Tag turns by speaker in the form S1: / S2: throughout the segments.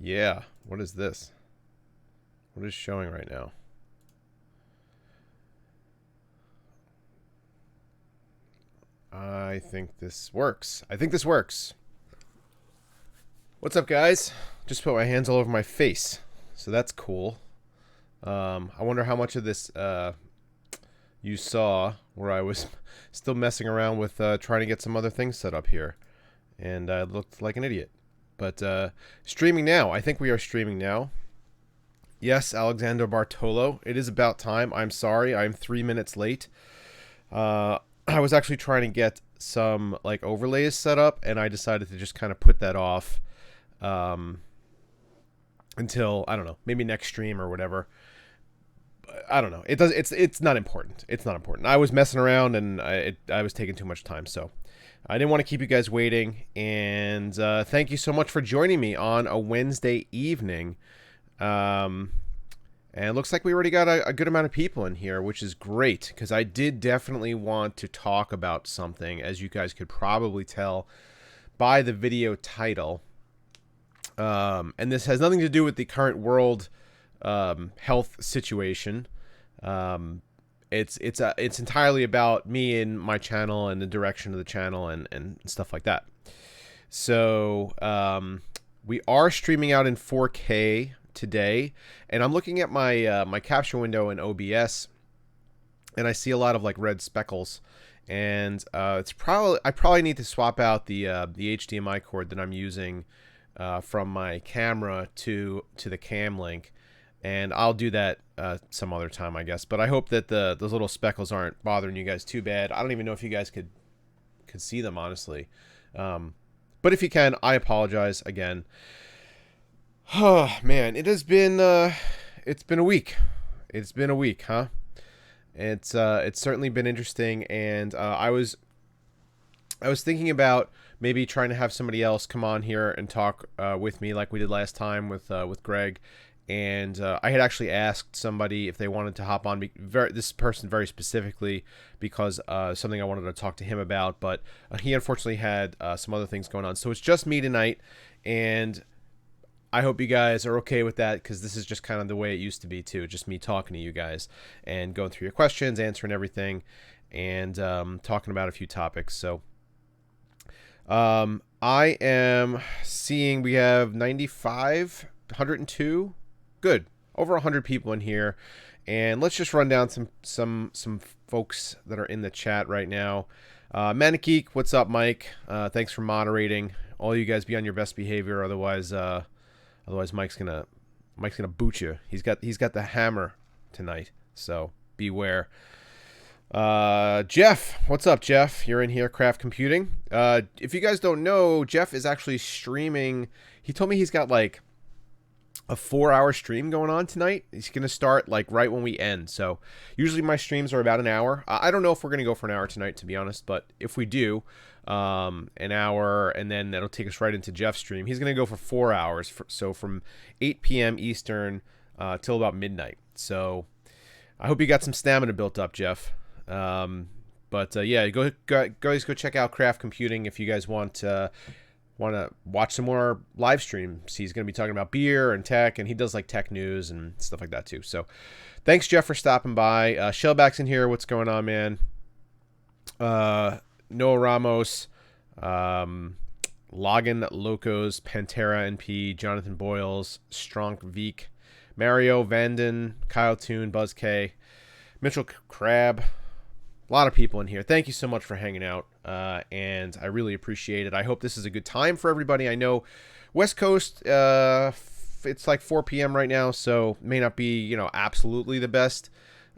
S1: Yeah. What is this? What is showing right now? I think this works. I think this works. What's up, guys? Just put my hands all over my face. So that's cool. I wonder how much of this you saw where I was still messing around with trying to get some other things set up here. And I looked like an idiot. But streaming now. I think we are streaming now. Yes, Alexander Bartolo. It is about time. I'm sorry. I'm 3 minutes late. I was actually trying to get some like overlays set up, and I decided to just kind of put that off until, I don't know, maybe next stream or whatever. I don't know. It's not important. It's not important. I was messing around and I was taking too much time, so I didn't want to keep you guys waiting. And thank you so much for joining me on a Wednesday evening. And it looks like we already got a good amount of people in here, which is great, because I did definitely want to talk about something, as you guys could probably tell by the video title. And this has nothing to do with the current world health situation. It's entirely about me and my channel and the direction of the channel and stuff like that. So we are streaming out in 4K today, and I'm looking at my my capture window in OBS, and I see a lot of like red speckles, and I probably need to swap out the HDMI cord that I'm using from my camera to the cam link, and I'll do that some other time, I guess. But I hope that those little speckles aren't bothering you guys too bad. I don't even know if you guys could see them, honestly. But if you can, I apologize again. Oh man, it's been a week. It's been a week, huh? It's certainly been interesting, and I was thinking about maybe trying to have somebody else come on here and talk with me like we did last time with Greg. And I had actually asked somebody if they wanted to hop on, this person very specifically, because something I wanted to talk to him about, but he unfortunately had some other things going on. So it's just me tonight, and I hope you guys are okay with that, because this is just kind of the way it used to be too, just me talking to you guys and going through your questions, answering everything, and talking about a few topics. So I am seeing we have 95, 102. Good. Over 100 people in here. And let's just run down some folks that are in the chat right now. Manic Geek, what's up, Mike? Thanks for moderating. All you guys be on your best behavior, otherwise Mike's gonna boot you. He's got the hammer tonight, so beware. Jeff, what's up, Jeff? You're in here, Craft Computing. If you guys don't know, Jeff is actually streaming. He told me he's got like a 4-hour stream going on tonight. He's gonna start like right when we end. So usually my streams are about an hour. I don't know if we're gonna go for an hour tonight, to be honest, but if we do, an hour, and then that'll take us right into Jeff's stream. He's gonna go for 4 hours, so from 8 p.m. Eastern till about midnight. So I hope you got some stamina built up, Jeff. Yeah, guys, go check out Craft Computing if you guys want to watch some more live streams. He's going to be talking about beer and tech, and he does like tech news and stuff like that too. So thanks, Jeff, for stopping by. Shellback's in here. What's going on, man? Noah Ramos, Logan Locos, Pantera NP, Jonathan Boyles, Stronk Veek, Mario Vanden, Kyle Toon, Buzz K, Mitchell Crab. A lot of people in here. Thank you so much for hanging out, and I really appreciate it. I hope this is a good time for everybody. I know West Coast, it's like 4 p.m. right now, so may not be, absolutely the best,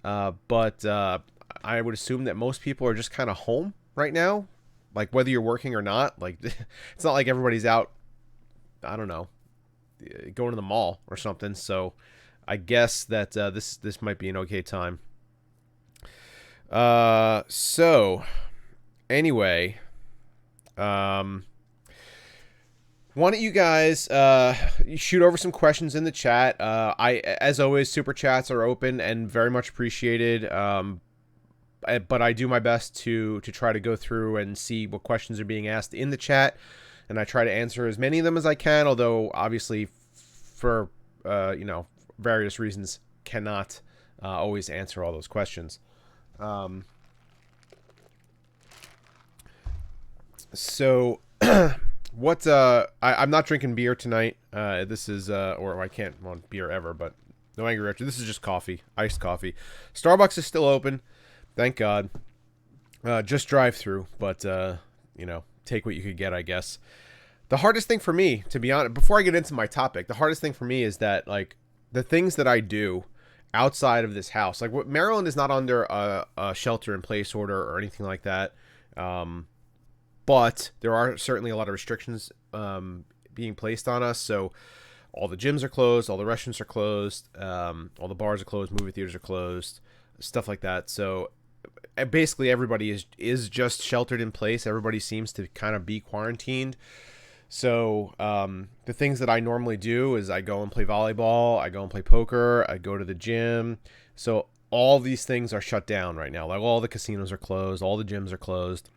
S1: but I would assume that most people are just kind of home right now, like whether you're working or not. Like, it's not like everybody's out, I don't know, going to the mall or something, so I guess that this might be an okay time. So anyway, why don't you guys shoot over some questions in the chat? As always, super chats are open and very much appreciated. But I do my best to try to go through and see what questions are being asked in the chat, and I try to answer as many of them as I can, although obviously for various reasons, cannot always answer all those questions. So what I'm not drinking beer tonight. This is or I can't want beer ever, but no Angry Richard. This is just coffee, iced coffee. Starbucks is still open, thank God. Just drive through, but take what you could get, I guess. The hardest thing for me, to be honest, before I get into my topic, the hardest thing for me is that, like, the things that I do outside of this house, like, what Maryland is not under a shelter-in-place order or anything like that, but there are certainly a lot of restrictions being placed on us. So all the gyms are closed, all the restaurants are closed, all the bars are closed, movie theaters are closed, stuff like that. So basically everybody is just sheltered in place. Everybody seems to kind of be quarantined. So the things that I normally do is I go and play volleyball, I go and play poker, I go to the gym. So all these things are shut down right now. Like, all the casinos are closed, all the gyms are closed.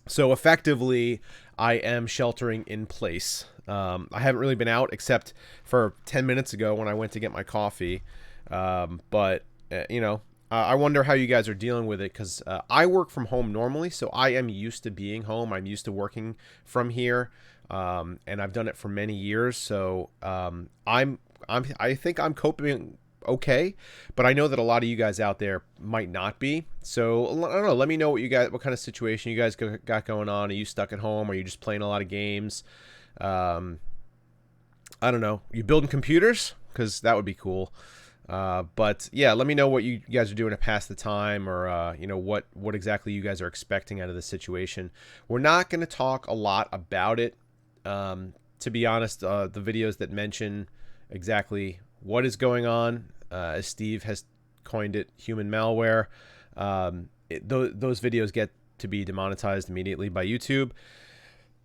S1: So effectively, I am sheltering in place. I haven't really been out except for 10 minutes ago when I went to get my coffee. But I wonder how you guys are dealing with it, because I work from home normally, so I am used to being home. I'm used to working from here, and I've done it for many years. So I think I'm coping okay, but I know that a lot of you guys out there might not be. So I don't know. Let me know what kind of situation you guys got going on. Are you stuck at home? Are you just playing a lot of games? I don't know. You building computers? Because that would be cool. But yeah, let me know what you guys are doing to pass the time, or what exactly you guys are expecting out of this situation. We're not going to talk a lot about it. To be honest, the videos that mention exactly what is going on, as Steve has coined it, human malware, those videos get to be demonetized immediately by YouTube.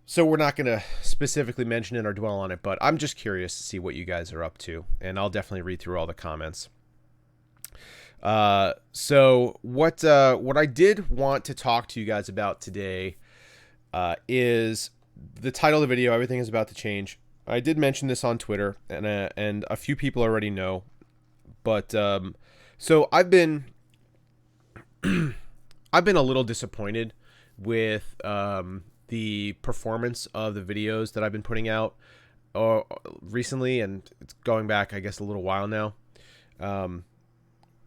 S1: So we're not going to specifically mention it or dwell on it, but I'm just curious to see what you guys are up to, and I'll definitely read through all the comments. So what I did want to talk to you guys about today is the title of the video. Everything is about to change. I did mention this on Twitter, and a few people already know. But so I've been a little disappointed with the performance of the videos that I've been putting out recently, and it's going back, I guess, a little while now.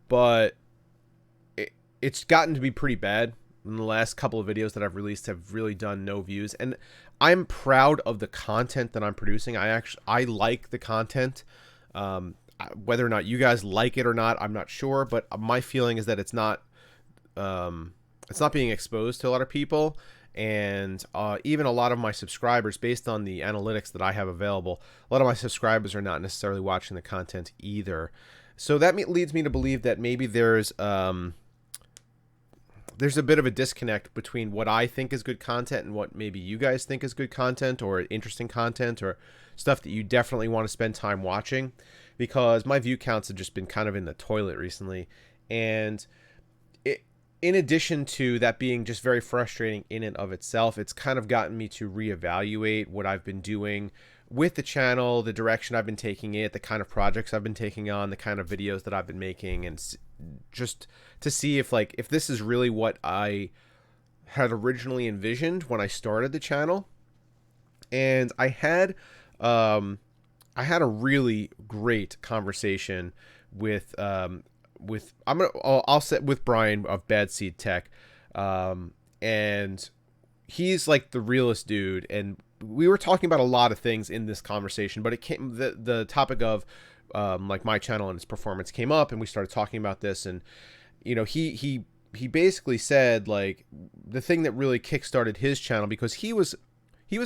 S1: But it's gotten to be pretty bad. In the last couple of videos that I've released have really done no views, and I'm proud of the content that I'm producing. I like the content. Whether or not you guys like it or not, I'm not sure, but my feeling is that it's not being exposed to a lot of people. And even a lot of my subscribers, based on the analytics that I have available, a lot of my subscribers are not necessarily watching the content either. So that leads me to believe that maybe there's a bit of a disconnect between what I think is good content and what maybe you guys think is good content, or interesting content, or stuff that you definitely want to spend time watching, because my view counts have just been kind of in the toilet recently. And in addition to that being just very frustrating in and of itself, it's kind of gotten me to reevaluate what I've been doing with the channel, the direction I've been taking it, the kind of projects I've been taking on, the kind of videos that I've been making, and just to see if this is really what I had originally envisioned when I started the channel. And I had a really great conversation with I'll set with Brian of Bad Seed Tech, and he's like the realest dude, and we were talking about a lot of things in this conversation, but it came the topic of like my channel and its performance came up, and we started talking about this. And he basically said, like, the thing that really kickstarted his channel, because he was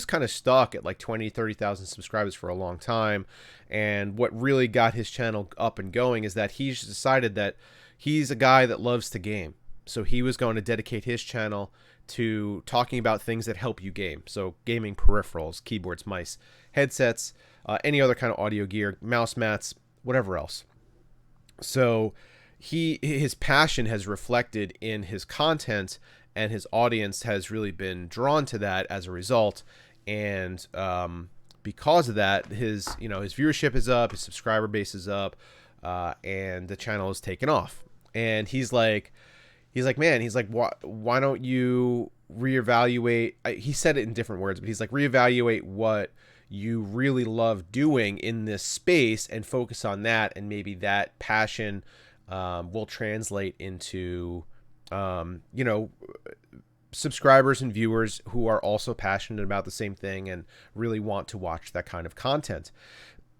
S1: kind of stuck at like 20,000-30,000 subscribers for a long time, and what really got his channel up and going is that he's decided that he's a guy that loves to game. So he was going to dedicate his channel to talking about things that help you game. So gaming peripherals, keyboards, mice, headsets, any other kind of audio gear, mouse mats, whatever else. So his passion has reflected in his content, and his audience has really been drawn to that as a result. And because of that, his his viewership is up, his subscriber base is up, and the channel is taken off. And he's like, man, he's like, why don't you reevaluate? He said it in different words, but he's like, reevaluate what you really love doing in this space and focus on that, and maybe that passion will translate into subscribers and viewers who are also passionate about the same thing and really want to watch that kind of content.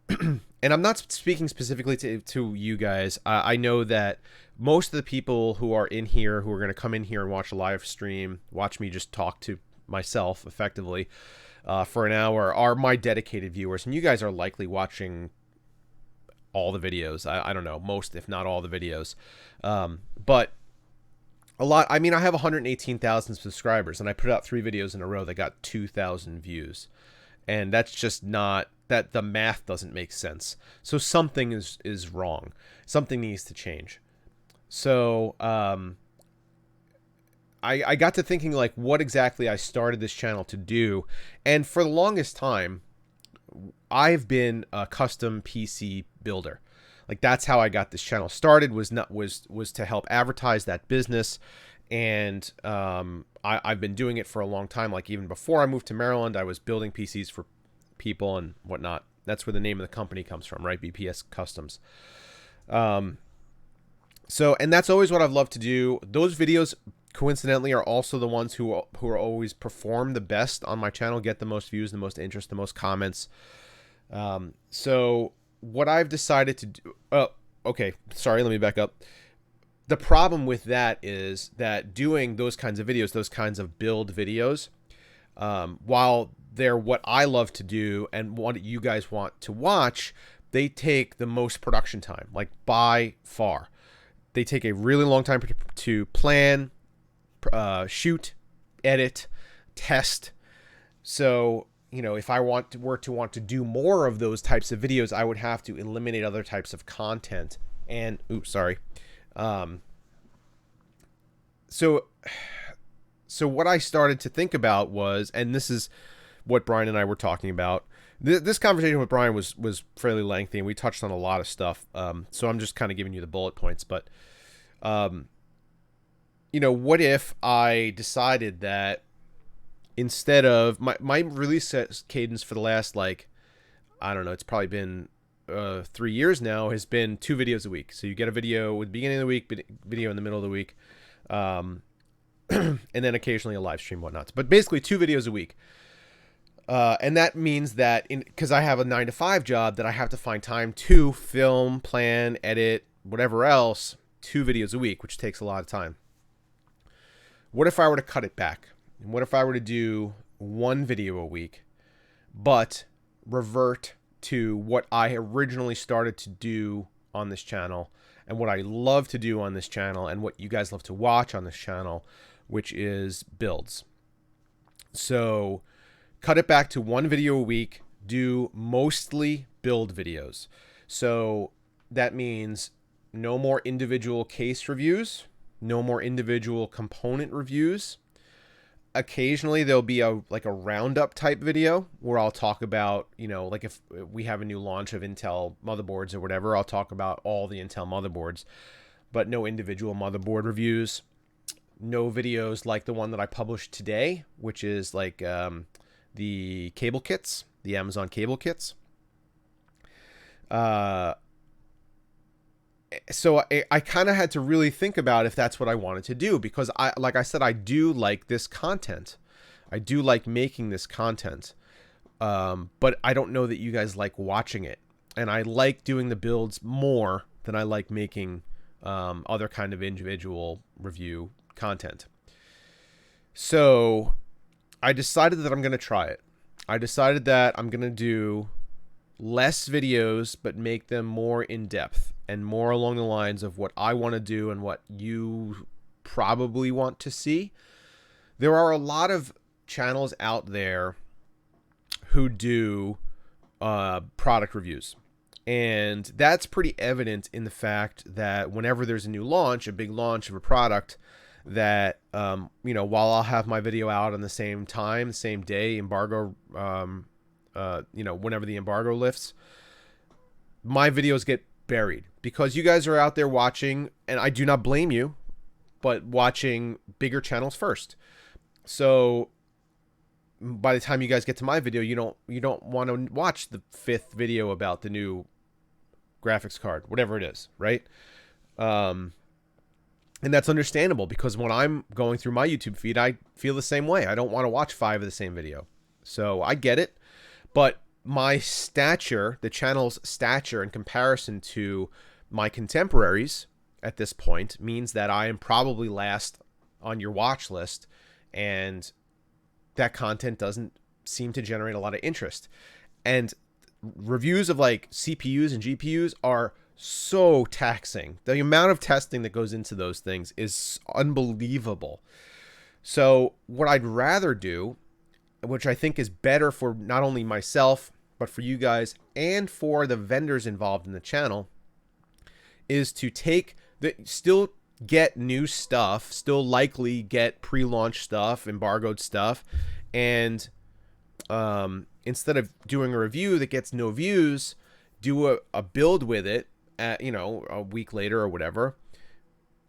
S1: And I'm not speaking specifically to you guys. I know that most of the people who are in here, who are going to come in here and watch a live stream, watch me just talk to myself effectively for an hour, are my dedicated viewers. And you guys are likely watching all the videos. I don't know, most, if not all the videos. But a lot, I mean, I have 118,000 subscribers, and I put out 3 videos in a row that got 2,000 views. And that's just not, that the math doesn't make sense. So something is wrong. Something needs to change. So I got to thinking, like, what exactly I started this channel to do. And for the longest time, I've been a custom PC builder. Like, that's how I got this channel started, was to help advertise that business. And I've been doing it for a long time. Like, even before I moved to Maryland, I was building PCs for people and whatnot. That's where the name of the company comes from, right? BPS Customs. So, and that's always what I've loved to do. Those videos, coincidentally, are also the ones who are always perform the best on my channel, get the most views, the most interest, the most comments. So what I've decided to do, okay, sorry, let me back up. The problem with that is that doing those kinds of videos, those kinds of build videos, while they're what I love to do and what you guys want to watch, they take the most production time, like by far. They take a really long time to plan, shoot, edit, test. So, if I were to want to do more of those types of videos, I would have to eliminate other types of content. And, So what I started to think about was, and this is what Brian and I were talking about. This conversation with Brian was fairly lengthy, and we touched on a lot of stuff. So I'm just kind of giving you the bullet points. But, what if I decided that instead of my release cadence for the last, like, I don't know, it's probably been 3 years now, has been 2 videos a week. So you get a video at the beginning of the week, video in the middle of the week, and then occasionally a live stream, whatnot. But basically 2 videos a week. And that means that because I have a 9-to-5 job, that I have to find time to film, plan, edit, whatever else, 2 videos a week, which takes a lot of time. What if I were to cut it back? What if I were to do 1 video a week, but revert to what I originally started to do on this channel, and what I love to do on this channel, and what you guys love to watch on this channel, which is builds. So cut it back to 1 video a week, do mostly build videos. So that means no more individual case reviews, no more individual component reviews. Occasionally there'll be a roundup type video where I'll talk about, like if we have a new launch of Intel motherboards or whatever, I'll talk about all the Intel motherboards, but no individual motherboard reviews. No videos like the one that I published today, which is like the cable kits, the Amazon cable kits. So I kind of had to really think about if that's what I wanted to do, because like I said, I do like this content. I do like making this content. But I don't know that you guys like watching it. And I like doing the builds more than I like making other kind of individual review content. So I decided that I'm going to try it. I decided that I'm going to do less videos, but make them more in depth and more along the lines of what I want to do and what you probably want to see. There are a lot of channels out there who do product reviews. And that's pretty evident in the fact that whenever there's a new launch, a big launch of a product, that, while I'll have my video out on the same time, the same day, embargo whenever the embargo lifts, my videos get buried because you guys are out there watching, and I do not blame you, but watching bigger channels first. So by the time you guys get to my video, you don't want to watch the 5th video about the new graphics card, whatever it is, right? And that's understandable because when I'm going through my YouTube feed, I feel the same way. I don't want to watch 5 of the same video. So I get it. But my stature, the channel's stature in comparison to my contemporaries at this point, means that I am probably last on your watch list, and that content doesn't seem to generate a lot of interest. And reviews of like CPUs and GPUs are so taxing. The amount of testing that goes into those things is unbelievable. So what I'd rather do, which I think is better for not only myself, but for you guys and for the vendors involved in the channel, is to still get new stuff, still likely get pre-launch stuff, embargoed stuff, and instead of doing a review that gets no views, do a build with it at, a week later or whatever,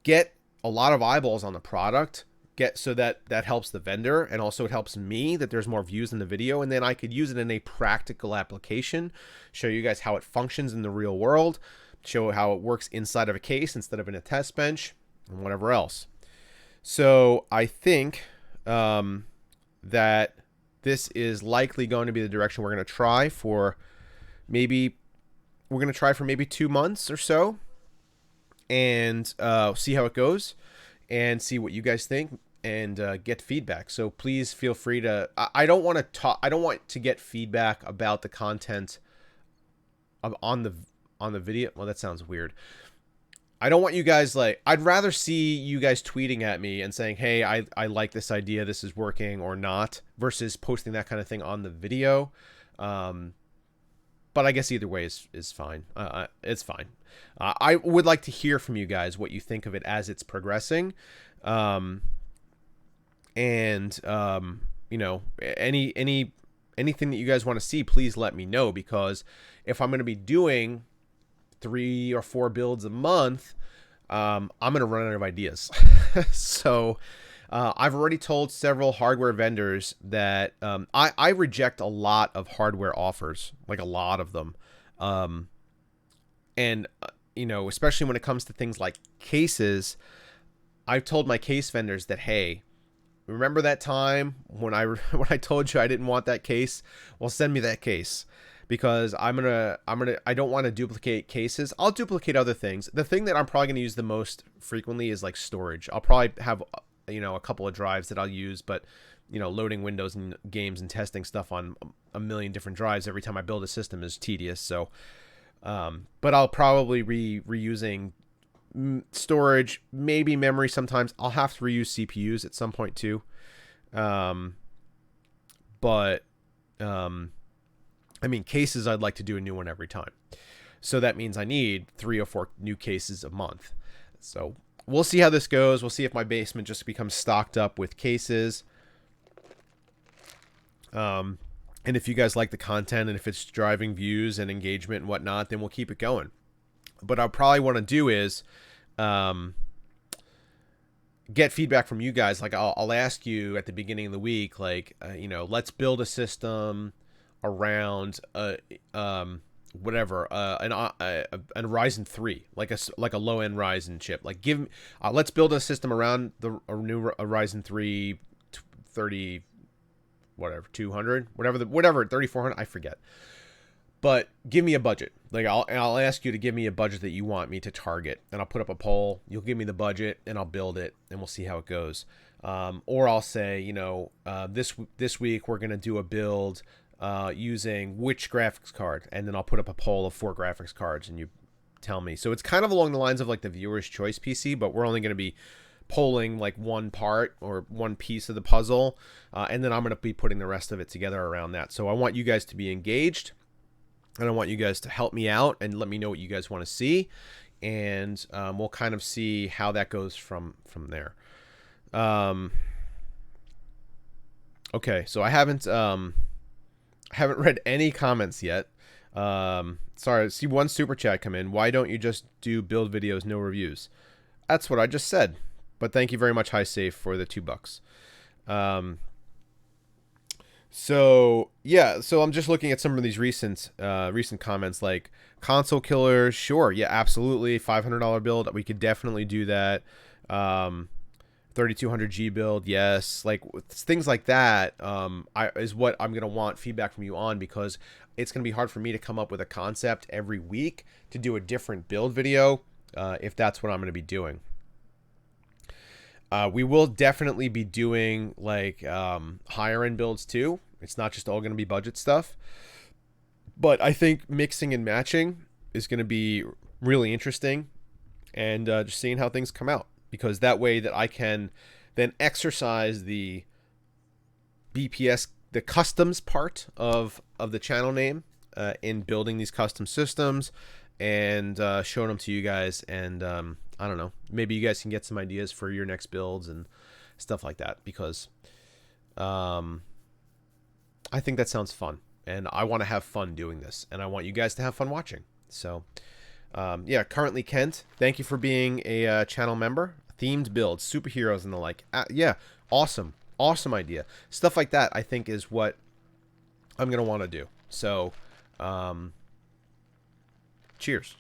S1: get a lot of eyeballs on the product, so that helps the vendor, and also it helps me that there's more views in the video, and then I could use it in a practical application, show you guys how it functions in the real world, show how it works inside of a case instead of in a test bench, and whatever else. So I think that this is likely going to be the direction we're going to try for maybe 2 months or so, and see how it goes and see what you guys think, and get feedback. So please feel free to, I don't want to get feedback about the content on the video. Well, that sounds weird. I don't want you guys I'd rather see you guys tweeting at me and saying, hey, I like this idea, this is working or not, versus posting that kind of thing on the video. But I guess either way is fine. It's fine. I would like to hear from you guys what you think of it as it's progressing. Anything that you guys want to see, please let me know, because if I'm going to be doing 3 or 4 builds a month, I'm going to run out of ideas. So I've already told several hardware vendors that I reject a lot of hardware offers, like a lot of them. Especially when it comes to things like cases, I've told my case vendors that, hey, remember that time when I told you I didn't want that case? Well, send me that case, because I don't want to duplicate cases. I'll duplicate other things. The thing that I'm probably going to use the most frequently is like storage. I'll probably have a couple of drives that I'll use, but loading Windows and games and testing stuff on a million different drives every time I build a system is tedious. So but I'll probably reusing storage, maybe memory sometimes. I'll have to reuse CPUs at some point too. Cases, I'd like to do a new one every time. So that means I need 3 or 4 new cases a month. So we'll see how this goes. We'll see if my basement just becomes stocked up with cases. And if you guys like the content, and if it's driving views and engagement and whatnot, then we'll keep it going. But I'll probably want to do is get feedback from you guys. Like I'll ask you at the beginning of the week, let's build a system around a Ryzen 3, like a low end Ryzen chip. Let's build a system around a new Ryzen 3 200, whatever 3400, I forget. But give me a budget. I'll ask you to give me a budget that you want me to target, and I'll put up a poll. You'll give me the budget, and I'll build it, and we'll see how it goes. Or I'll say, this week we're gonna do a build using which graphics card, and then I'll put up a poll of 4 graphics cards, and you tell me. So it's kind of along the lines of like the viewer's choice PC, but we're only gonna be polling like one part or one piece of the puzzle, and then I'm gonna be putting the rest of it together around that. So I want you guys to be engaged. And I want you guys to help me out and let me know what you guys want to see. And we'll kind of see how that goes from there. Okay, so I haven't Haven't read any comments yet. Sorry, I see one super chat come in. Why don't you just do build videos, no reviews? That's what I just said. But thank you very much, High Safe, for the $2. So yeah, so I'm just looking at some of these recent comments, like console killers. Sure, yeah, absolutely. $500 build, we could definitely do that. 3200G build, yes. Like things like that is what I'm gonna want feedback from you on, because it's gonna be hard for me to come up with a concept every week to do a different build video if that's what I'm gonna be doing. We will definitely be doing like higher end builds too. It's not just all going to be budget stuff. But I think mixing and matching is going to be really interesting, and just seeing how things come out, because that way that I can then exercise the BPS, the customs part of the channel name in building these custom systems and showing them to you guys. And I don't know, maybe you guys can get some ideas for your next builds and stuff like that, because I think that sounds fun, and I want to have fun doing this, and I want you guys to have fun watching. So yeah, currently Kent, thank you for being a channel member. Themed builds, superheroes and the like. Yeah, awesome idea. Stuff like that I think is what I'm gonna want to do. So cheers.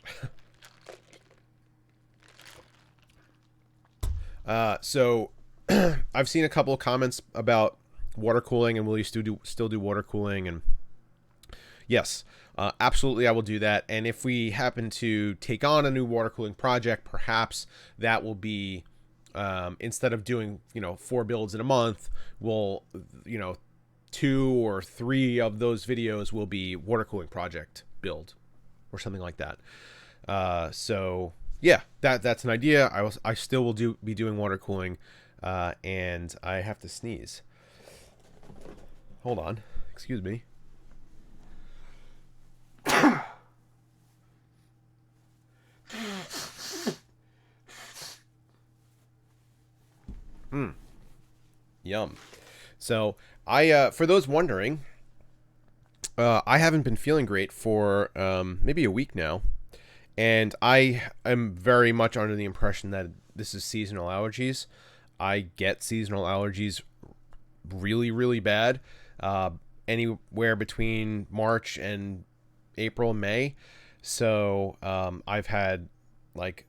S1: So I've seen a couple of comments about water cooling, and will you still do water cooling? And yes, absolutely, I will do that. And if we happen to take on a new water cooling project, perhaps that will be instead of doing 4 builds in a month, we'll 2 or 3 of those videos will be water cooling project build or something like that. So yeah, that's an idea. I still will be doing water cooling, and I have to sneeze. Hold on, excuse me. Yum. So I for those wondering, I haven't been feeling great for maybe a week now. And I am very much under the impression that this is seasonal allergies. I get seasonal allergies really, really bad. Anywhere between March and April, May. So I've had like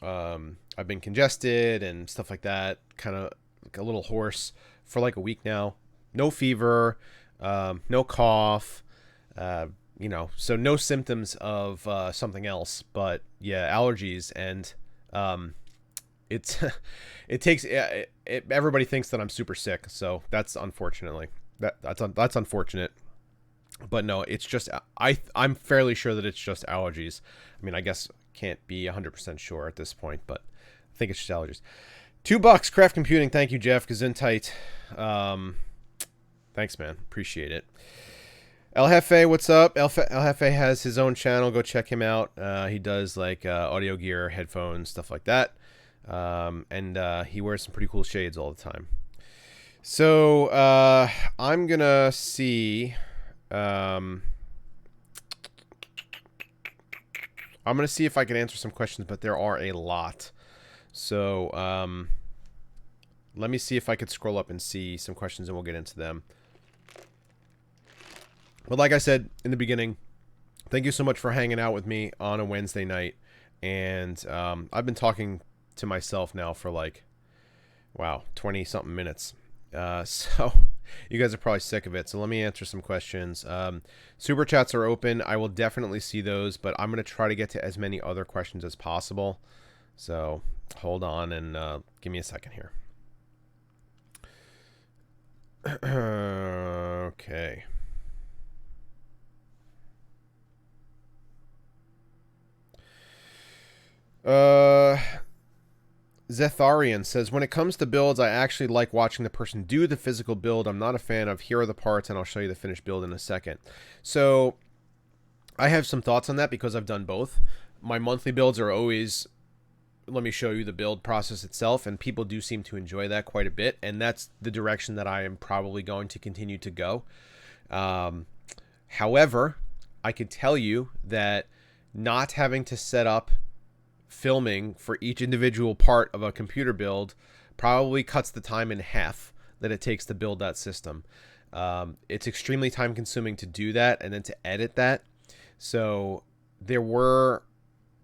S1: I've been congested and stuff like that, kind of like a little hoarse for like a week now. No fever, no cough. So no symptoms of something else, but yeah, allergies. And it's it takes everybody thinks that I'm super sick, so that's that's unfortunate. But no, it's just I'm fairly sure that it's just allergies. I mean, I guess can't be 100% sure at this point, but I think it's just allergies. $2, Craft Computing. Thank you, Jeff Gesundheit. Thanks, man. Appreciate it. El Jefe, what's up? El Jefe has his own channel. Go check him out. He does like audio gear, headphones, stuff like that. And he wears some pretty cool shades all the time. So I'm going to see... I'm going to see if I can answer some questions, but there are a lot. So let me see if I could scroll up and see some questions, and we'll get into them. But like I said in the beginning, thank you so much for hanging out with me on a Wednesday night. And I've been talking to myself now for like, wow, 20-something minutes. So you guys are probably sick of it. So let me answer some questions. Super chats are open. I will definitely see those, but I'm going to try to get to as many other questions as possible. So hold on and give me a second here. Okay. Zetharian says, when it comes to builds, I actually like watching the person do the physical build. I'm not a fan of here are the parts and I'll show you the finished build in a second. So I have some thoughts on that because I've done both. My monthly builds are always, let me show you the build process itself, and people do seem to enjoy that quite a bit, and that's the direction that I am probably going to continue to go. However, I can tell you that not having to set up filming for each individual part of a computer build probably cuts the time in half that it takes to build that system. It's extremely time consuming to do that and then to edit that. So there were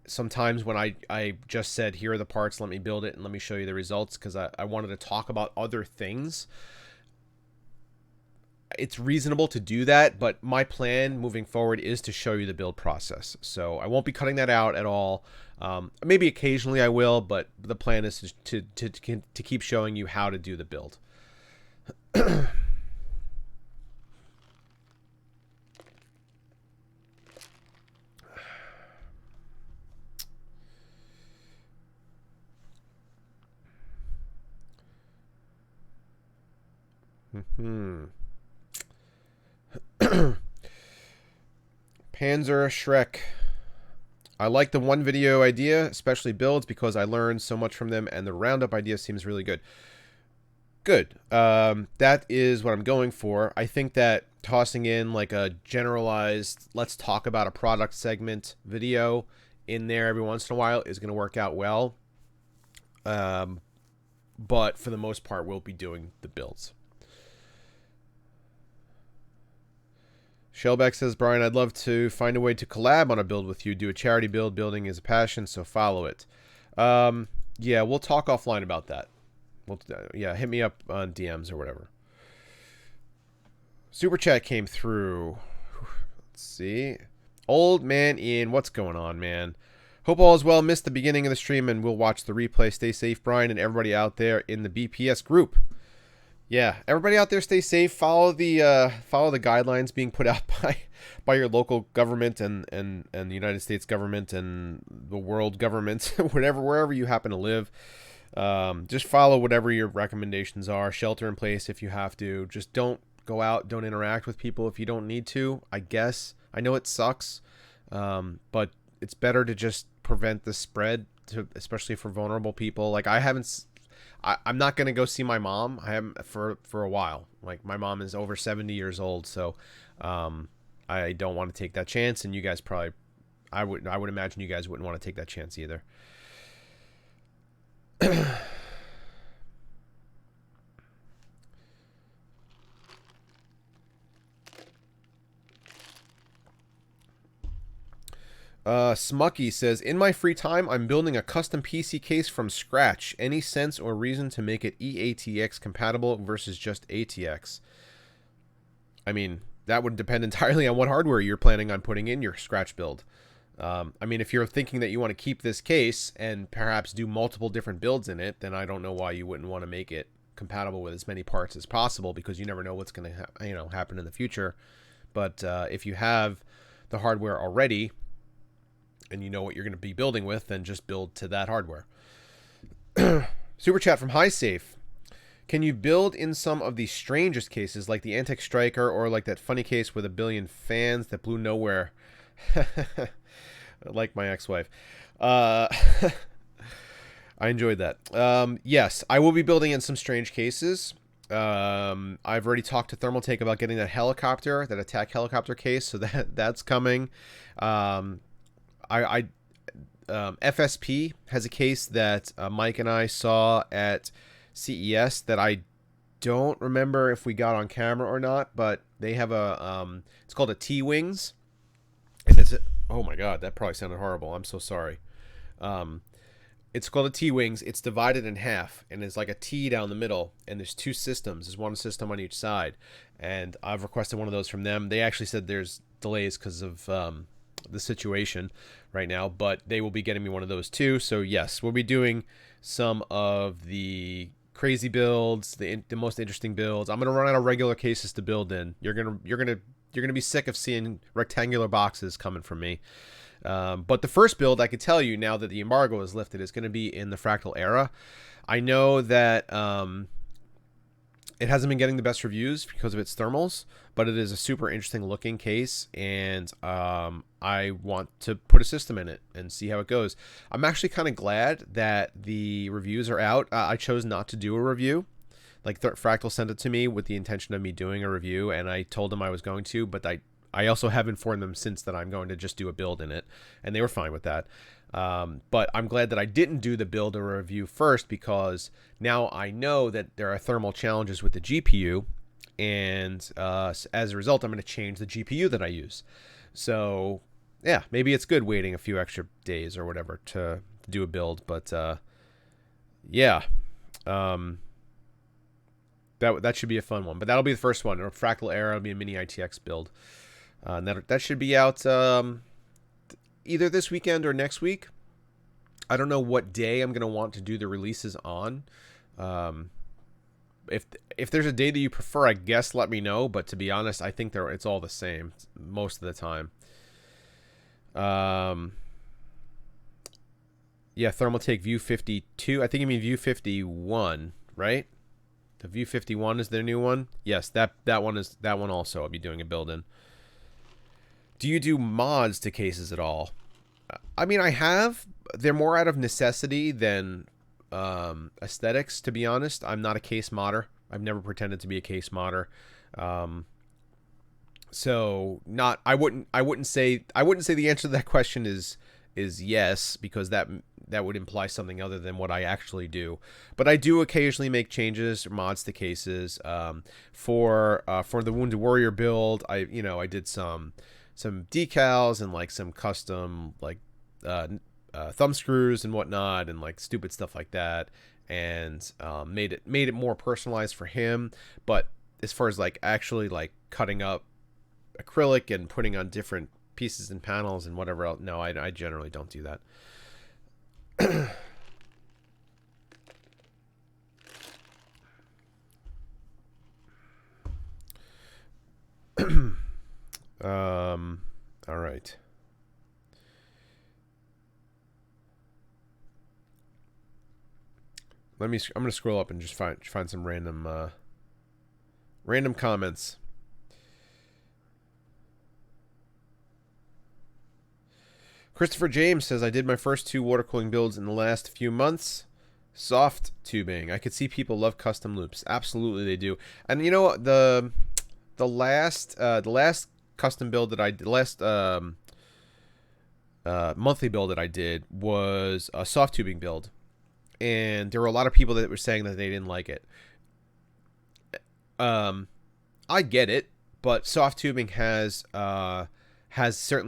S1: some times when I just said, here are the parts, let me build it and let me show you the results, because I wanted to talk about other things. It's reasonable to do that, but my plan moving forward is to show you the build process. So I won't be cutting that out at all. Maybe occasionally I will, but the plan is to keep showing you how to do the build. Panzer Shrek. I like the one video idea, especially builds, because I learned so much from them, and the roundup idea seems really good. Good. That is what I'm going for. I think that tossing in like a generalized, let's talk about a product segment video in there every once in a while is going to work out well. But for the most part, we'll be doing the builds. Shellback says, Brian, I'd love to find a way to collab on a build with you. Do a charity build. Building is a passion, so follow it. Yeah, we'll talk offline about that. Yeah, hit me up on DMs or whatever. Super chat came through. Let's see. Old Man Ian, what's going on, man? Hope all is well. Missed the beginning of the stream, and we'll watch the replay. Stay safe, Brian, and everybody out there in the BPS group. Yeah, everybody out there, stay safe. Follow the guidelines being put out by your local government and the United States government and the world government, wherever you happen to live. Just follow whatever your recommendations are. Shelter in place if you have to. Just don't go out. Don't interact with people if you don't need to. I guess I know it sucks, but it's better to just prevent the spread, especially for vulnerable people. Like I'm not going to go see my mom. I haven't for a while. Like, my mom is over 70 years old, so I don't want to take that chance, and you guys probably, I would imagine you guys wouldn't want to take that chance either. Smucky says, in my free time, I'm building a custom PC case from scratch. Any sense or reason to make it eATX compatible versus just ATX? I mean, that would depend entirely on what hardware you're planning on putting in your scratch build. I mean, if you're thinking that you want to keep this case and perhaps do multiple different builds in it, then I don't know why you wouldn't want to make it compatible with as many parts as possible, because you never know what's going to happen in the future. But if you have the hardware already, and you know what you're going to be building with, then just build to that hardware. Super chat from HighSafe. Can you build in some of the strangest cases, like the Antec Striker, or like that funny case with a billion fans that blew nowhere? Like my ex-wife. I enjoyed that. Yes, I will be building in some strange cases. I've already talked to Thermaltake about getting that helicopter, that attack helicopter case, so that's coming. FSP has a case that Mike and I saw at CES that I don't remember if we got on camera or not, but they have it's called a T-Wings, and oh my god, that probably sounded horrible. I'm so sorry. It's called a T-Wings. It's divided in half, and it's like a T down the middle, and there's two systems. There's one system on each side, and I've requested one of those from them. They actually said there's delays because of the situation right now, but they will be getting me one of those too. So yes, we'll be doing some of the crazy builds, the most interesting builds. I'm gonna run out of regular cases to build in. You're gonna be sick of seeing rectangular boxes coming from me. But the first build, I can tell you now that the embargo is lifted, is going to be in the Fractal Era. I know that it hasn't been getting the best reviews because of its thermals, but it is a super interesting looking case, and I want to put a system in it and see how it goes. I'm actually kind of glad that the reviews are out. I chose not to do a review. Like Fractal sent it to me with the intention of me doing a review, and I told them I was going to, but I also have informed them since that I'm going to just do a build in it, and they were fine with that. But I'm glad that I didn't do the build or review first, because now I know that there are thermal challenges with the GPU, and as a result, I'm going to change the GPU that I use. So yeah, maybe it's good waiting a few extra days or whatever to do a build. But yeah, that should be a fun one. But that'll be the first one. Or Fractal Era will be a mini ITX build. And that should be out either this weekend or next week. I don't know what day I'm going to want to do the releases on. If there's a day that you prefer, I guess let me know. But to be honest, I think it's all the same most of the time. Yeah, Thermaltake View 52. I think you mean View 51, right? The View 51 is their new one. Yes, that one also I'll be doing a build in. Do you do mods to cases at all? I mean, I have. They're more out of necessity than aesthetics, to be honest. I'm not a case modder. I've never pretended to be a case modder. So I wouldn't say the answer to that question is yes, because that would imply something other than what I actually do. But I do occasionally make changes or mods to cases. For the Wounded Warrior build, I did some decals and like some custom like thumb screws and whatnot, and like stupid stuff like that, and made it more personalized for him. But as far as like actually like cutting up acrylic and putting on different pieces and panels and whatever else, no, I generally don't do that. All right. I'm gonna scroll up and just find some random comments. Christopher James says, I did my first 2 water cooling builds in the last few months. Soft tubing. I could see people love custom loops. Absolutely they do. And you know what, the last custom build that I did, the last monthly build that I did was a soft tubing build. And there were a lot of people that were saying that they didn't like it. I get it, but soft tubing certainly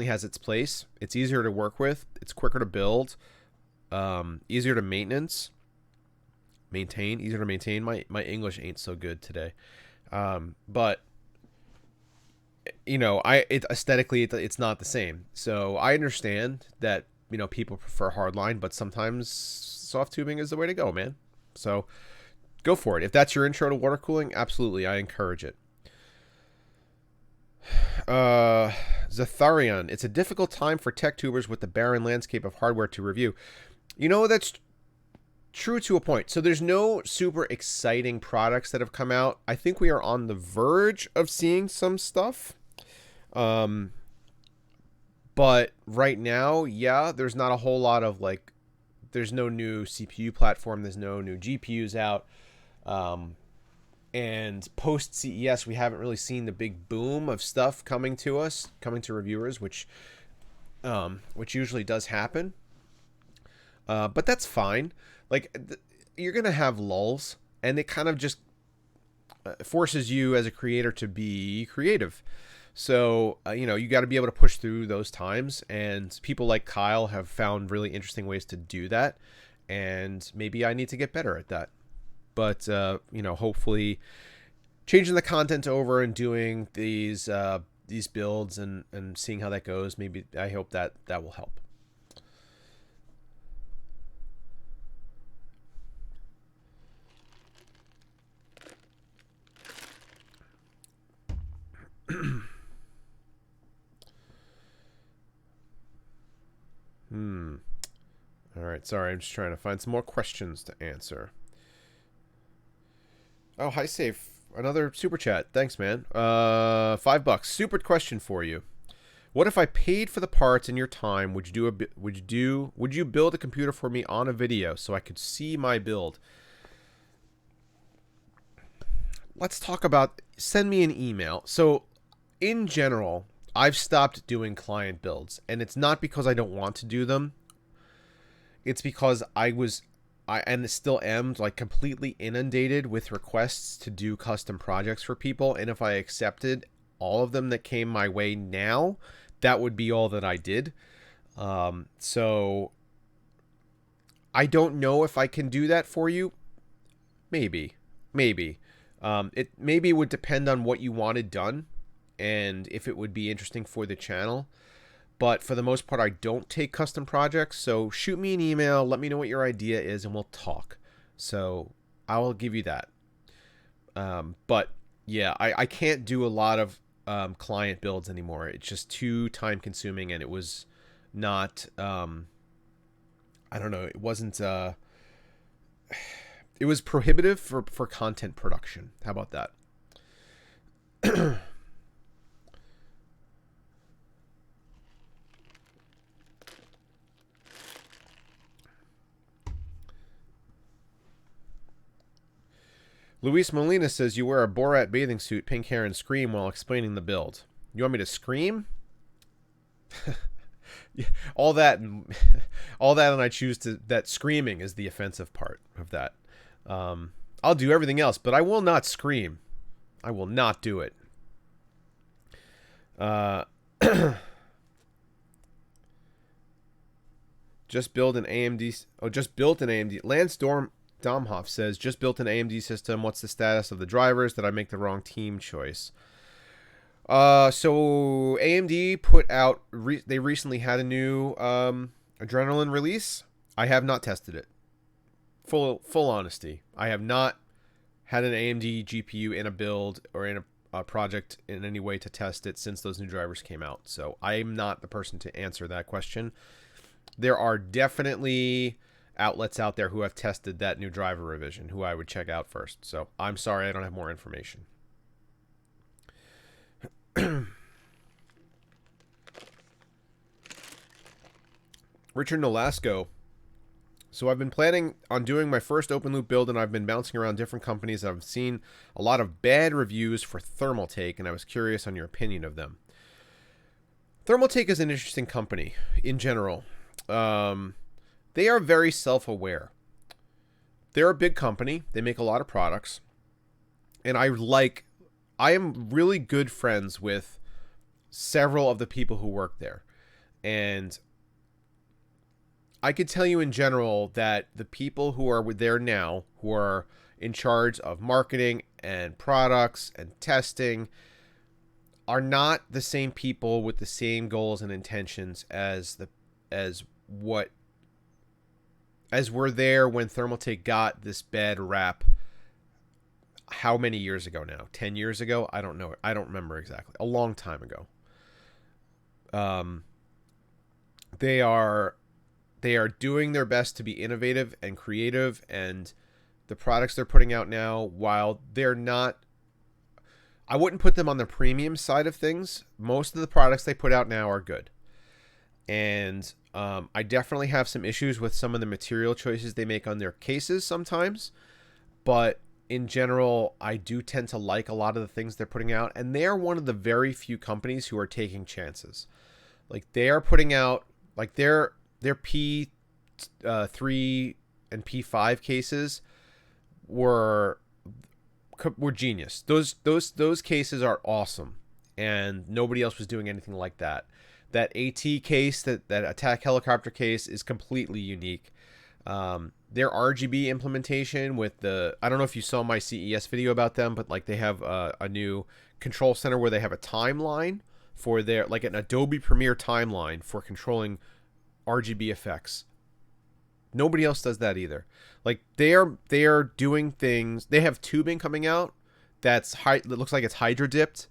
S1: has its place. It's easier to work with. It's quicker to build. Easier to maintain. Easier to maintain. My English ain't so good today. But aesthetically it's not the same. So I understand that people prefer hardline, but sometimes soft tubing is the way to go, man. So go for it. If that's your intro to water cooling, absolutely, I encourage it. Zatharian, it's a difficult time for tech tubers with the barren landscape of hardware to review. That's true to a point. So there's no super exciting products that have come out. I think we are on the verge of seeing some stuff. But right now, yeah, there's not a whole lot of there's no new CPU platform. There's no new GPUs out. And post CES, we haven't really seen the big boom of stuff coming to reviewers, which usually does happen. But that's fine. You're gonna have lulls, and it kind of just forces you as a creator to be creative. So you got to be able to push through those times, and people like Kyle have found really interesting ways to do that, and maybe I need to get better at that. But hopefully changing the content over and doing these builds and seeing how that goes, maybe I hope that will help. All right, sorry, I'm just trying to find some more questions to answer. Oh, hi, Safe. Another super chat. Thanks, man. $5. Super question for you. What if I paid for the parts and your time? Would you build a computer for me on a video so I could see my build? Let's talk about. Send me an email. So, in general, I've stopped doing client builds, and it's not because I don't want to do them. It's because I and still am like completely inundated with requests to do custom projects for people, and if I accepted all of them that came my way now, that would be all that I did. So I don't know if I can do that for you. Maybe. It maybe would depend on what you wanted done and if it would be interesting for the channel. But for the most part, I don't take custom projects. So shoot me an email. Let me know what your idea is, and we'll talk. So I will give you that. But yeah, I can't do a lot of client builds anymore. It's just too time consuming, and it was not. I don't know. It wasn't. It was prohibitive for content production. How about that? Luis Molina says you wear a Borat bathing suit, pink hair, and scream while explaining the build. You want me to scream? all that, and I choose to. That screaming is the offensive part of that. I'll do everything else, but I will not scream. I will not do it. Just build an AMD. Oh, just built an AMD. Lance Domhoff says, just built an AMD system. What's the status of the drivers? Did I make the wrong team choice? So AMD put out, they recently had a new Adrenalin release. I have not tested it. Full honesty. I have not had an AMD GPU in a build or in a project in any way to test it since those new drivers came out. So I'm not the person to answer that question. There are definitely outlets out there who have tested that new driver revision, who I would check out first. So I'm sorry I don't have more information. Richard Nolasco. So I've been planning on doing my first open loop build, and I've been bouncing around different companies. I've seen a lot of bad reviews for Thermaltake, and I was curious on your opinion of them. Thermaltake is an interesting company in general. They are very self-aware. They're a big company. They make a lot of products. And I am really good friends with several of the people who work there. And I could tell you in general that the people who are there now, who are in charge of marketing and products and testing, are not the same people with the same goals and intentions as were there when Thermaltake got this bad rap. How many years ago now? 10 years ago? I don't know. I don't remember exactly. A long time ago. They are doing their best to be innovative and creative, and the products they're putting out now, while they're not, I wouldn't put them on the premium side of things. Most of the products they put out now are good. And I definitely have some issues with some of the material choices they make on their cases sometimes. But in general, I do tend to like a lot of the things they're putting out. And they are one of the very few companies who are taking chances. Like, they are putting out, like, their P3 and P5 cases were genius. Those cases are awesome, and nobody else was doing anything like that. That AT case, that attack helicopter case, is completely unique. Their RGB implementation with I don't know if you saw my CES video about them, but like, they have a new control center where they have a timeline for their, like, an Adobe Premiere timeline for controlling RGB effects. Nobody else does that either. Like, they are doing things. They have tubing coming out that looks like it's hydro dipped.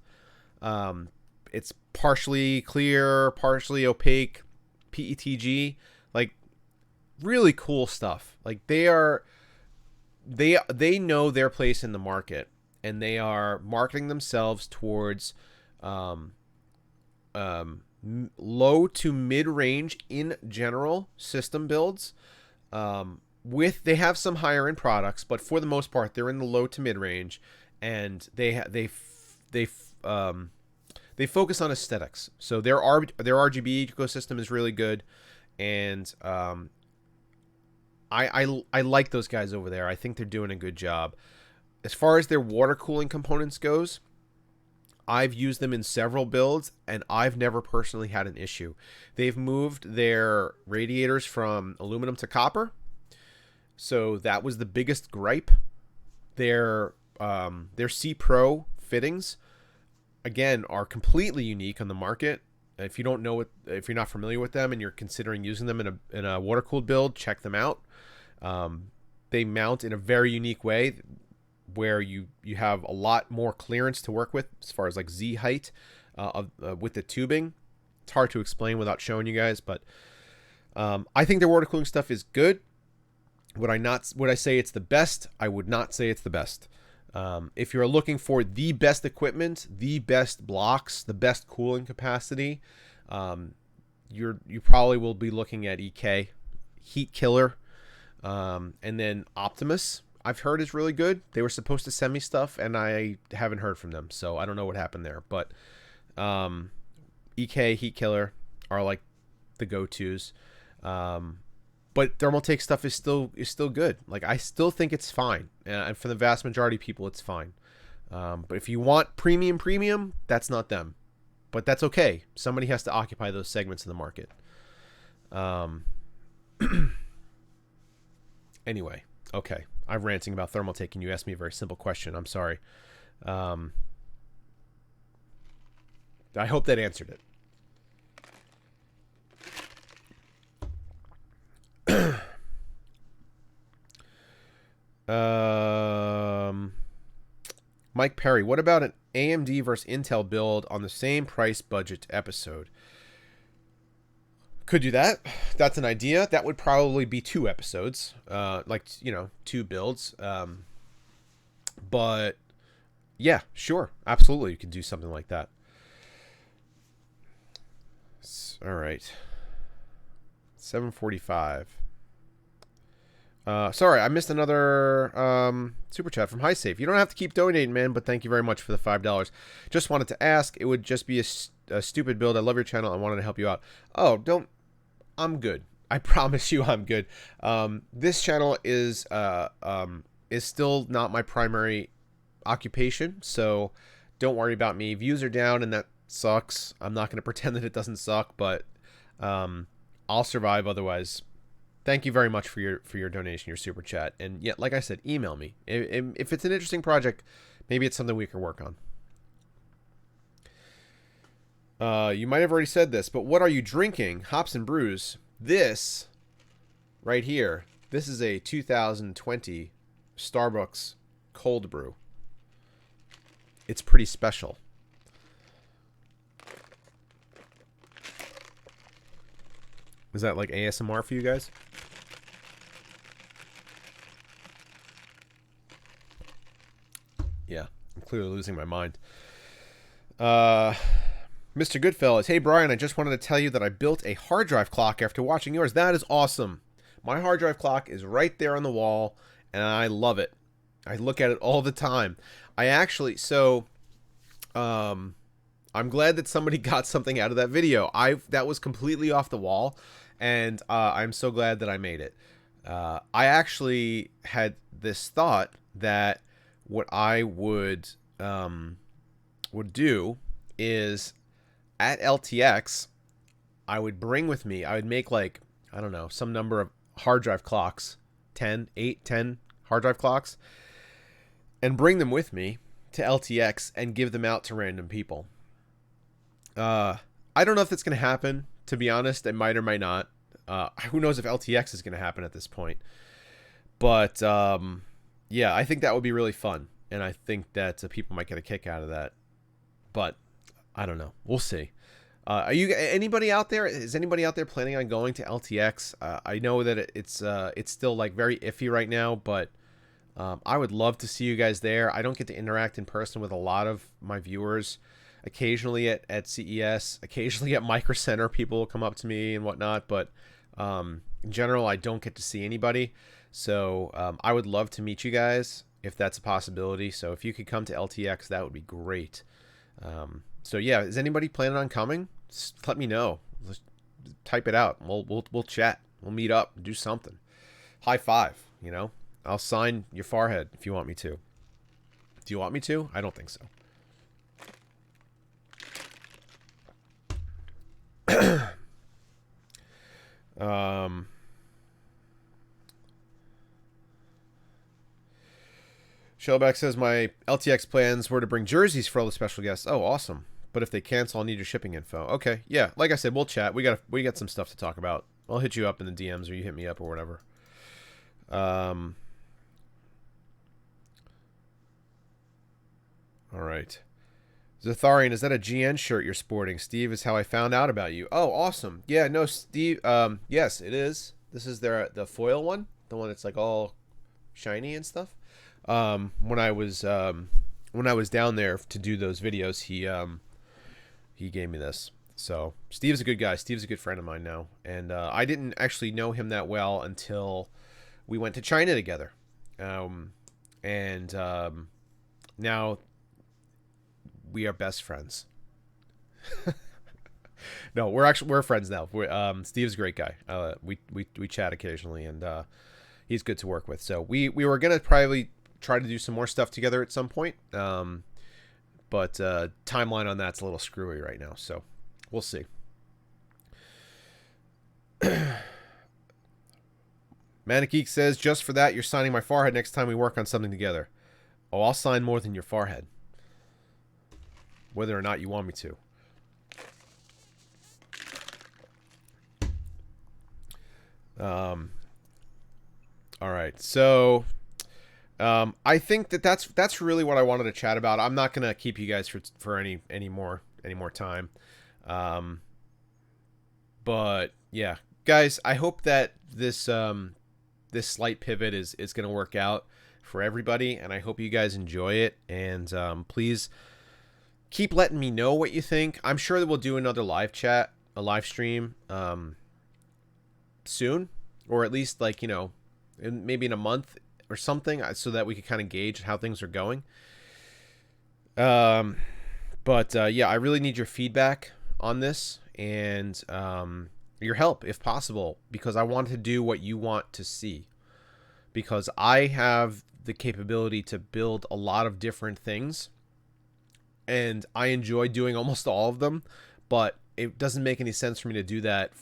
S1: It's partially clear, partially opaque, PETG. Like, really cool stuff. Like, they know their place in the market, and they are marketing themselves towards low to mid-range in general system builds. They have some higher end products, but for the most part, they're in the low to mid range, and they focus on aesthetics. So their RGB ecosystem is really good, and I like those guys over there. I think they're doing a good job. As far as their water cooling components goes, I've used them in several builds, and I've never personally had an issue. They've moved their radiators from aluminum to copper, so that was the biggest gripe. Their C Pro fittings, again, are completely unique on the market. If you don't know it, if you're not familiar with them and you're considering using them in a water cooled build, check them out. They mount in a very unique way, where you have a lot more clearance to work with as far as like Z height with the tubing. It's hard to explain without showing you guys, but I think their water cooling stuff is good. Would I say it's the best? I would not say it's the best. If you're looking for the best equipment, the best blocks, the best cooling capacity, you probably will be looking at EK, Heat Killer, and then Optimus. I've heard is really good. They were supposed to send me stuff, and I haven't heard from them, so I don't know what happened there. But EK, Heat Killer are like the go-tos. But Thermaltake stuff is still good. Like, I still think it's fine, and for the vast majority of people, it's fine. But if you want premium, that's not them. But that's okay. Somebody has to occupy those segments of the market. Anyway, okay. I'm ranting about Thermaltake, and you asked me a very simple question. I'm sorry. I hope that answered it. Mike Perry, what about an AMD versus Intel build on the same price budget episode? Could do that. That's an idea. That would probably be 2 episodes, 2 builds. But yeah, sure, absolutely, you could do something like that. All right, 7:45. Sorry, I missed another super chat from HiSafe. You don't have to keep donating, man, but thank you very much for the $5. Just wanted to ask. It would just be a stupid build. I love your channel. I wanted to help you out. Oh, don't. I'm good. I promise you, I'm good. This channel is still not my primary occupation, so don't worry about me. Views are down, and that sucks. I'm not going to pretend that it doesn't suck, but I'll survive otherwise. Thank you very much for your donation, your super chat. And yeah, like I said, email me. If it's an interesting project, maybe it's something we can work on. You might have already said this, but what are you drinking? Hops and Brews. This right here, this is a 2020 Starbucks cold brew. It's pretty special. Is that like ASMR for you guys? Yeah, I'm clearly losing my mind. Mr. Goodfellas, hey Brian, I just wanted to tell you that I built a hard drive clock after watching yours. That is awesome. My hard drive clock is right there on the wall, and I love it. I look at it all the time. I'm glad that somebody got something out of that video. That was completely off the wall, and I'm so glad that I made it. I actually had this thought that what I would do is at LTX, I would bring with me, I would make like, I don't know, some number of hard drive clocks, 10 hard drive clocks, and bring them with me to LTX and give them out to random people. I don't know if it's going to happen, to be honest. It might or might not. Who knows if LTX is going to happen at this point. But yeah, I think that would be really fun, and I think that people might get a kick out of that. But I don't know. We'll see. Anybody out there? Is anybody out there planning on going to LTX? I know that it's still like very iffy right now, but I would love to see you guys there. I don't get to interact in person with a lot of my viewers. Occasionally at CES, occasionally at Micro Center, people will come up to me and whatnot, but in general, I don't get to see anybody. So I would love to meet you guys if that's a possibility. So if you could come to LTX, that would be great. So yeah, is anybody planning on coming? Just let me know. Just type it out. We'll chat. We'll meet up. Do something. High five. You know, I'll sign your forehead if you want me to. Do you want me to? I don't think so. Shellback says my LTX plans were to bring jerseys for all the special guests. Oh, awesome. But if they cancel, I'll need your shipping info. Okay, yeah. Like I said, we'll chat. We got some stuff to talk about. I'll hit you up in the DMs, or you hit me up, or whatever. All right. Zatharian, is that a GN shirt you're sporting? Steve, is how I found out about you. Oh, awesome. Yeah, no, Steve. Yes, it is. This is the foil one, the one that's like all shiny and stuff. When I was down there to do those videos, he gave me this. So Steve's a good guy. Steve's a good friend of mine now, and I didn't actually know him that well until we went to China together, and now we are best friends. No, we're friends now. Steve's a great guy. We chat occasionally, and he's good to work with. So we were gonna probably try to do some more stuff together at some point. But timeline on that's a little screwy right now, so we'll see. Manic Geek says, just for that, you're signing my forehead next time we work on something together. Oh, I'll sign more than your forehead. Whether or not you want me to. All right, so I think that's really what I wanted to chat about. I'm not gonna keep you guys for any more time. But yeah, guys, I hope that this this slight pivot is gonna work out for everybody, and I hope you guys enjoy it. And please keep letting me know what you think. I'm sure that we'll do another live chat, a live stream soon, or at least like, you know, maybe in a month or something, so that we can kind of gauge how things are going. But yeah, I really need your feedback on this, and your help if possible, because I want to do what you want to see, because I have the capability to build a lot of different things, and I enjoy doing almost all of them, but it doesn't make any sense for me to do that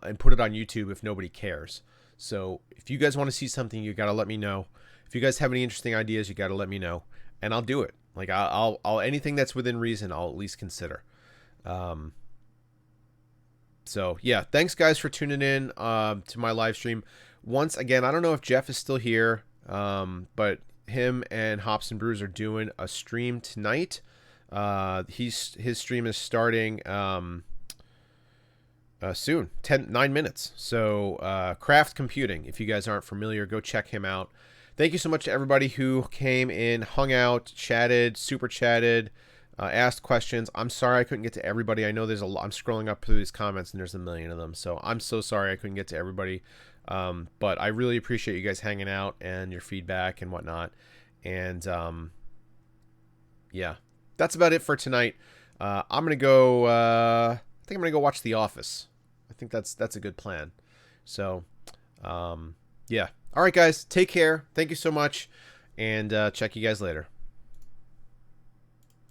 S1: and put it on YouTube if nobody cares. So if you guys want to see something, you got to let me know. If you guys have any interesting ideas, you got to let me know, and I'll do it. Like I'll anything that's within reason, I'll at least consider. So yeah, thanks guys for tuning in to my live stream. Once again, I don't know if Jeff is still here, but him and Hops and Brews are doing a stream tonight. His stream is starting soon, 9 minutes. So Craft Computing, if you guys aren't familiar, go check him out. Thank you so much to everybody who came in, hung out, chatted, super chatted, asked questions. I'm sorry I couldn't get to everybody. I know there's a lot. I'm scrolling up through these comments and there's a million of them. So I'm so sorry I couldn't get to everybody. But I really appreciate you guys hanging out and your feedback and whatnot. And yeah, that's about it for tonight. I'm going to go, I think I'm going to go watch The Office. I think that's a good plan. So, yeah. All right, guys, take care. Thank you so much. And check you guys later.